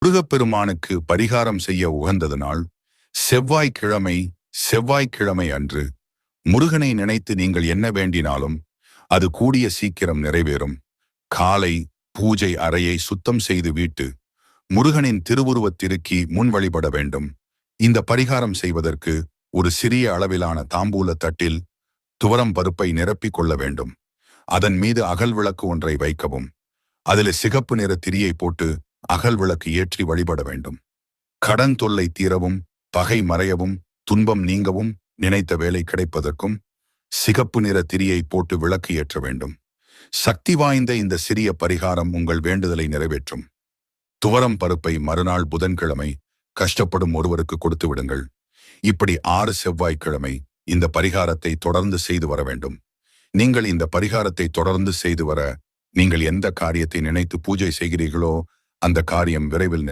முருகப்பெருமானுக்கு பரிகாரம் செய்ய உகந்தது நாள் செவ்வாய்க்கிழமை. செவ்வாய்க்கிழமை அன்று முருகனை நினைத்து நீங்கள் என்ன வேண்டினாலும் அது கூடிய சீக்கிரம் நிறைவேறும். காலை பூஜை அறையை சுத்தம் செய்து வீட்டு முருகனின் திருவுருவத்திருக்கி முன் வழிபட வேண்டும். இந்த பரிகாரம் செய்வதற்கு ஒரு சிறிய அளவிலான தாம்பூல தட்டில் துவரம் பருப்பை நிரப்பிக் கொள்ள வேண்டும். அதன் மீது அகல் விளக்கு ஒன்றை வைக்கவும். அதில் சிகப்பு நிற திரியை போட்டு அகல் விளக்கு ஏற்றி வழிபட வேண்டும். கடன் தொல்லை தீரவும், பகை மறையவும், துன்பம் நீங்கவும், நினைத்த வேலை கிடைப்பதற்கும் சிகப்பு நிற திரியை போட்டு விளக்கு ஏற்ற வேண்டும். சக்தி வாய்ந்த இந்த சிறிய பரிகாரம் உங்கள் வேண்டுதலை நிறைவேற்றும். துவரம் பருப்பை மறுநாள் புதன்கிழமை கஷ்டப்படும் ஒருவருக்கு கொடுத்து விடுங்கள். இப்படி 6 செவ்வாய்க்கிழமை இந்த பரிகாரத்தை தொடர்ந்து செய்து வர வேண்டும். நீங்கள் இந்த பரிகாரத்தை தொடர்ந்து செய்து வர, நீங்கள் எந்த காரியத்தை நினைத்து பூஜை செய்கிறீர்களோ அந்த காரியம் விரைவில்